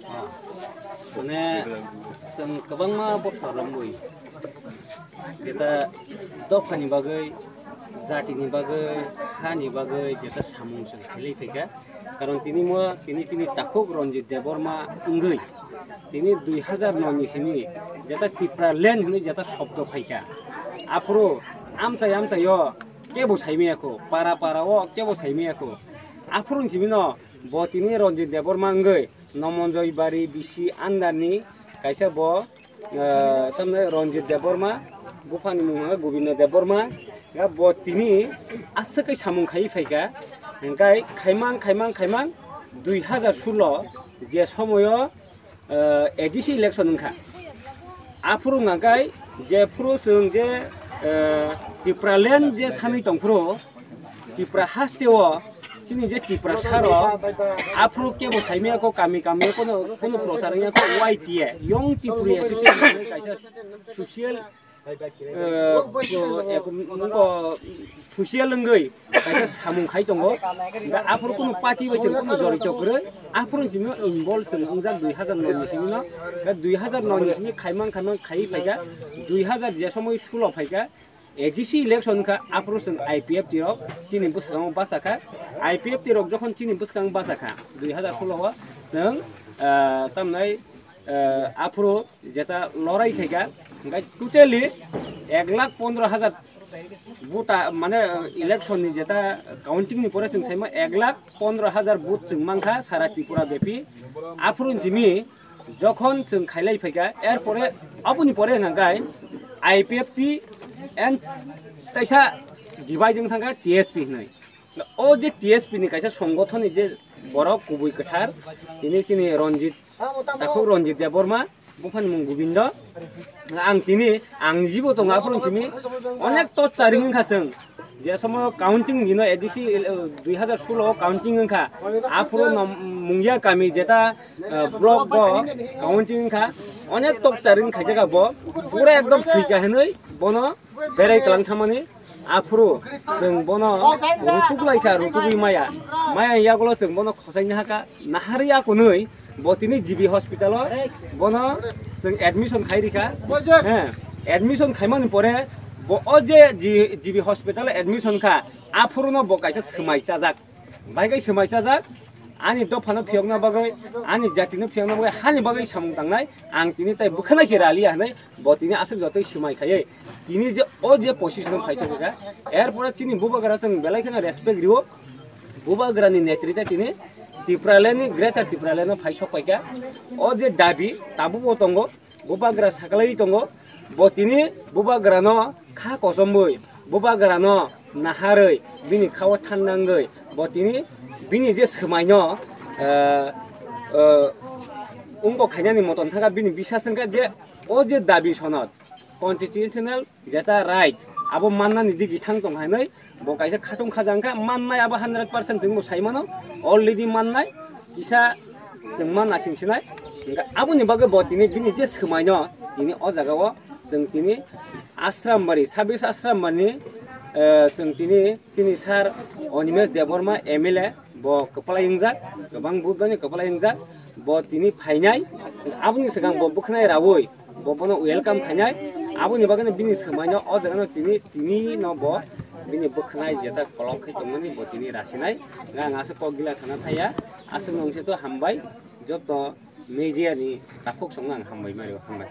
माने जों गोबां मा बसरलांबाय जेता दफानि बागै जातिनि बागै हानि बागै जेता सामुंजों खायलाय फैगा कारण तिनी ताकुक रंजित देबरमा इंगै तिनी 2009 निसिनि जेता टिप्रालेन होनो जेता शब्द फैका आफरो आमचायो केबो साइमियाखो पारा केबो साइमियाखो आफरो सिमिनो बतिनि रंजित देबरमा इंगै नमनजय बारी बिसि आन्दारनि कायसा ब तमने रंजित देबरमा बुफानि मुङा गोविन्द देबरमा या बतिनि आसकै सामुं खाइ फैका ओंखाय खाइमां 2016 जे समय एडिसि इलेक्शन ओंखा आफुरु नागाय जे फुरु जों जे टिप्रालेन जे सानै दंफ्रो टिप्रा हास्तेव चिनि जे टिप्रा सारो आफुरु केबो साइमियाको कामी कोनो प्रचारनियाको वाइटिए यंग टिप्रि एसोसिएशन कायसा सोशल ससियेल लंगै कायसा सामुं खाइ दङ दा आफुरु कोनो पार्टी बायजों कोनो जरित करे आफुरु जिमो इनभल्व जों उंजा 2009 निसिमनो दा 2009 निसिमनि खाइमां खाइ फैगा 2000 जे समय 16 फैगा एडिसि इलेक्शन का आफुरु जों आईपीएफ तिरक चिनि बुसकां बासाखा आईपीएफ तिरक जखन चिनि बुसकां बासाखा 2016 जों तमनाय आफुरु जेता लराय फैगा ओमफ्राय टोटेलि 1,15,000 बुटा माने इलेक्शन नि जेता काउंटिंग नि परे जों साइमा 1,15,000 बुट जों मांखा सारा त्रिपुरा बेपि आफुरु जिमि जखन जों खाइलाय फैगा एर परे आबुनि परे नागाय आईपीएफ टी एंड तैसा डिवाइडिंग थांगा टीएसपी होननाय ओ जे टीएसपी नि कायसा संगठन जे बरक गुबै कथार तिनि चिनि रंजित ताखौ रंजित देबरमा बुफानि मुं गोविन्द आं तिनि आं जिबो दं आफुरनसिमि अनेक तो चारिं खासों जे समय काउंटिंग दिनो एडिसि 2016 काउंटिंग खा आफुरो मुंगिया कामी जेता ब्लॉक ब काउंटिंग खा अनेक तो चारिं खाइजागा ब पूरा एकदम थैका हनै बनो बेराय कलां थामानि आफुरो जों बनो रुटुगुइ माया यागलो जों बनो खसाइनि हाका नाहारि आकोनै बतिनि जीबी हॉस्पिटल बनो जों एडमिशन खाइरिखा एडमिशन खाइमानि परे जे जीबी हॉस्पिटल एडमिशन खा आफुरनो बकाइसा समायसाजाक बाइगै समायसाजाक आनि दफानो फियगना बागै आनि जातिनो फियगना बागै हानि बागै सामुं तांनाय आं तिनि ताइ बुखानायसे रालिया हनै बतिनि आसक जतै समायखायै तिनि जे जे पोजिशन फाइसोगा एरपरे चिनि बुबागरा जों बेलायखना रेसपेक्ट रियो बुबागरानि नेतृत्व तिनि टिप्रालेनि ग्रेटर टिप्रालेनो फाइसो पाइका जे दाबी ताबु बतंगो बुबागरा साकलाय दंगो बतिनि बुबागरानो खा कसमबै बुबागरानो नाहारै बिनि खावा थाननांगै बतिनि बिनि जे सोमायनो उंगो खायनानि मतन थागा बिनि बिसासंगा जे दाबी सनद कन्स्टिट्यूशनल जेता राइट आबो माननानि दिगि थां दं हानै बकाइसा खाथुं खाजांखा माननाय आबो 100% जों साइमानो अलरेडी माननाय इसा जों मानना सिंसिनाय आबुनि बागै बतिनि बिनि जे सोमायनो तिनि अ जागाव जों तिनि आश्रमबारी 26 आश्रमबारी जों तिनि चिनि सार अनिमेश देबरमा एमएलए ब कपलायंजाक गोबां बुद्धनि कपलायंजाक ब तिनि फाइनाय आबुनि सिगां ब बुखनाय रावै बबनो वेलकाम खाइनाय आबुनि बागै बिनि सोमायनो अ जागानो तिनि न ब बिनि बुखनाय जेता कलम खाइ दंमोन ब तिनि रासिनाय आं आसे कगिला साना थाया आसे नंसे तो हामबाय जत मीडिया नि ताफुक संग आं हामबाय मारियो हामबाय।